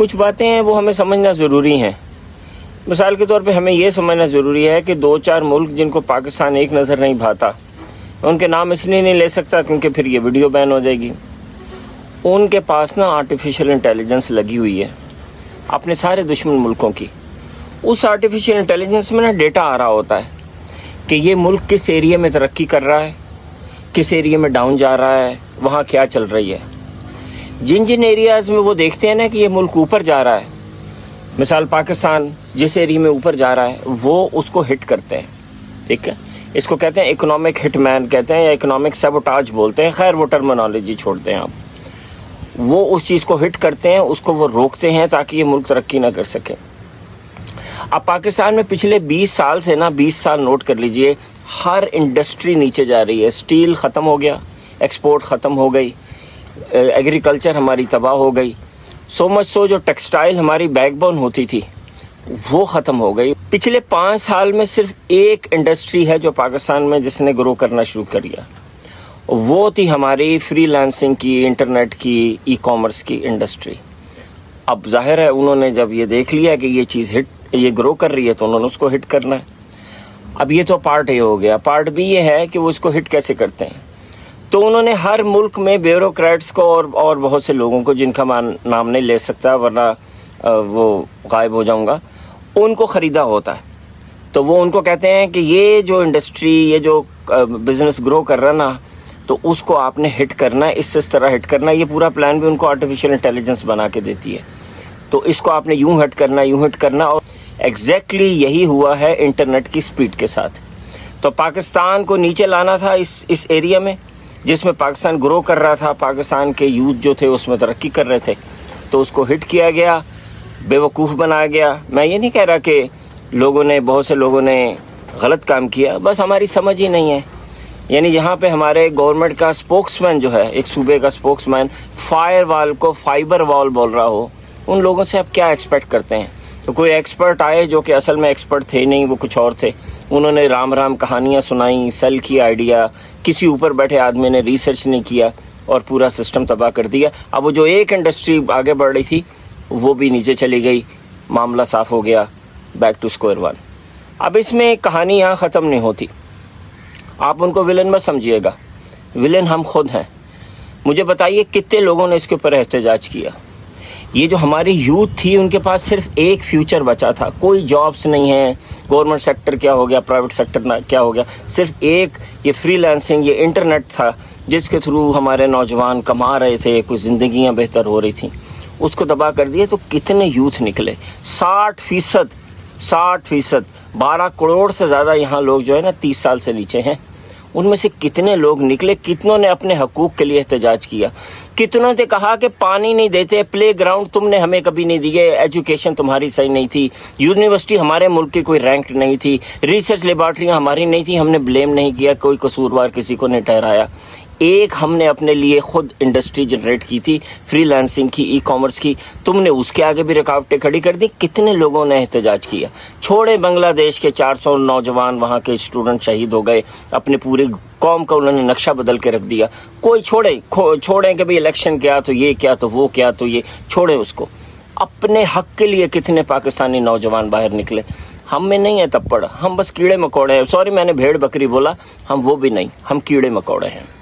کچھ باتیں ہیں وہ ہمیں سمجھنا ضروری ہیں. مثال کے طور پہ ہمیں یہ سمجھنا ضروری ہے کہ 2-4 ملک جن کو پاکستان ایک نظر نہیں بھاتا، ان کے نام اس لیے نہیں لے سکتا کیونکہ پھر یہ ویڈیو بین ہو جائے گی. ان کے پاس نا آرٹیفیشل انٹیلیجنس لگی ہوئی ہے اپنے سارے دشمن ملکوں کی. اس آرٹیفیشل انٹیلیجنس میں نا ڈیٹا آ رہا ہوتا ہے کہ یہ ملک کس ایریا میں ترقی کر رہا ہے، کس ایریا میں ڈاؤن جا رہا ہے، وہاں کیا چل رہی ہے. جن ایریاز میں وہ دیکھتے ہیں نا کہ یہ ملک اوپر جا رہا ہے، مثال پاکستان جس ایریا میں اوپر جا رہا ہے وہ اس کو ہٹ کرتے ہیں. ٹھیک ہے، اس کو کہتے ہیں اکنامک ہٹ مین کہتے ہیں یا اکنامک سیبوٹاج بولتے ہیں. خیر وہ ٹرمینالوجی چھوڑتے ہیں آپ. وہ اس چیز کو ہٹ کرتے ہیں، اس کو وہ روکتے ہیں تاکہ یہ ملک ترقی نہ کر سکے. اب پاکستان میں پچھلے 20 سال سے نا 20 سال نوٹ کر لیجئے، ہر انڈسٹری نیچے جا رہی ہے. اسٹیل ختم ہو گیا، ایکسپورٹ ختم ہو گئی، ایگریکلچر ہماری تباہ ہو گئی. سو مچ سو جو ٹیکسٹائل ہماری بیک بون ہوتی تھی وہ ختم ہو گئی. پچھلے 5 سال میں صرف ایک انڈسٹری ہے جو پاکستان میں جس نے گرو کرنا شروع کر دیا، وہ تھی ہماری فری لانسنگ کی، انٹرنیٹ کی، ای کامرس کی انڈسٹری. اب ظاہر ہے انہوں نے جب یہ دیکھ لیا کہ یہ چیز یہ گرو کر رہی ہے تو انہوں نے اس کو ہٹ کرنا ہے. اب یہ تو پارٹ اے ہو گیا. پارٹ بی یہ ہے کہ وہ اس کو ہٹ کیسے کرتے ہیں. تو انہوں نے ہر ملک میں بیوروکریٹس کو اور بہت سے لوگوں کو جن کا نام نہیں لے سکتا ورنہ وہ غائب ہو جاؤں گا، ان کو خریدا ہوتا ہے. تو وہ ان کو کہتے ہیں کہ یہ جو انڈسٹری، یہ جو بزنس گرو کر رہا نا، تو اس کو آپ نے ہٹ کرنا ہے، اس طرح ہٹ کرنا ہے. یہ پورا پلان بھی ان کو آرٹیفیشل انٹیلیجنس بنا کے دیتی ہے. تو اس کو آپ نے یوں ہٹ کرنا، یوں ہٹ کرنا. اور ایگزیکٹلی یہی ہوا ہے انٹرنیٹ کی سپیڈ کے ساتھ. تو پاکستان کو نیچے لانا تھا اس ایریا میں جس میں پاکستان گرو کر رہا تھا، پاکستان کے یوتھ جو تھے اس میں ترقی کر رہے تھے، تو اس کو ہٹ کیا گیا، بے وقوف بنایا گیا. میں یہ نہیں کہہ رہا کہ بہت سے لوگوں نے غلط کام کیا، بس ہماری سمجھ ہی نہیں ہے. یعنی یہاں پہ ہمارے گورنمنٹ کا سپوکس مین جو ہے، ایک صوبے کا سپوکس مین فائر وال کو فائبر وال بول رہا ہو، ان لوگوں سے آپ کیا ایکسپیکٹ کرتے ہیں؟ تو کوئی ایکسپرٹ آئے جو کہ اصل میں ایکسپرٹ تھے نہیں، وہ کچھ اور تھے. انہوں نے رام کہانیاں سنائیں، سیل کی آئیڈیا، کسی اوپر بیٹھے آدمی نے ریسرچ نہیں کیا اور پورا سسٹم تباہ کر دیا. اب وہ جو ایک انڈسٹری آگے بڑھ رہی تھی وہ بھی نیچے چلی گئی، معاملہ صاف ہو گیا، بیک ٹو اسکوائر ون. اب اس میں کہانی یہاں ختم نہیں ہوتی. آپ ان کو ولن مت سمجھیے گا، ولن ہم خود ہیں. مجھے بتائیے کتنے لوگوں نے اس کے اوپر احتجاج کیا؟ یہ جو ہماری یوتھ تھی ان کے پاس صرف ایک فیوچر بچا تھا، کوئی جابس نہیں ہیں. گورنمنٹ سیکٹر کیا ہو گیا، پرائیویٹ سیکٹر کیا ہو گیا، صرف ایک یہ فری لانسنگ، یہ انٹرنیٹ تھا جس کے تھرو ہمارے نوجوان کما رہے تھے، کچھ زندگیاں بہتر ہو رہی تھیں. اس کو تباہ کر دیا. تو کتنے یوتھ نکلے؟ 60%، 12 کروڑ سے زیادہ یہاں لوگ جو ہے نا 30 سال سے نیچے ہیں. ان میں سے کتنے لوگ نکلے، کتنوں نے اپنے حقوق کے لیے احتجاج کیا، کتنوں نے کہا کہ پانی نہیں دیتے، پلے گراؤنڈ تم نے ہمیں کبھی نہیں دیے، ایجوکیشن تمہاری صحیح نہیں تھی، یونیورسٹی ہمارے ملک کی کوئی رینکڈ نہیں تھی، ریسرچ لیبارٹریاں ہماری نہیں تھی، ہم نے بلیم نہیں کیا، کوئی قصوروار کسی کو نہیں ٹھہرایا. ایک ہم نے اپنے لیے خود انڈسٹری جنریٹ کی تھی، فری لانسنگ کی، ای کامرس کی، تم نے اس کے آگے بھی رکاوٹیں کھڑی کر دی. کتنے لوگوں نے احتجاج کیا؟ چھوڑے بنگلہ دیش کے 400 نوجوان وہاں کے اسٹوڈنٹ شہید ہو گئے، اپنے پوری قوم کا انہوں نے نقشہ بدل کے رکھ دیا. کوئی چھوڑیں کہ بھئی الیکشن کیا تو یہ کیا تو وہ کیا تو یہ، چھوڑیں اس کو. اپنے حق کے لیے کتنے پاکستانی نوجوان باہر نکلے. ہم میں نہیں ہے تپڑ، ہم بس کیڑے مکوڑے ہیں. سوری میں نے بھیڑ بکری بولا، ہم وہ بھی نہیں، ہم کیڑے مکوڑے ہیں.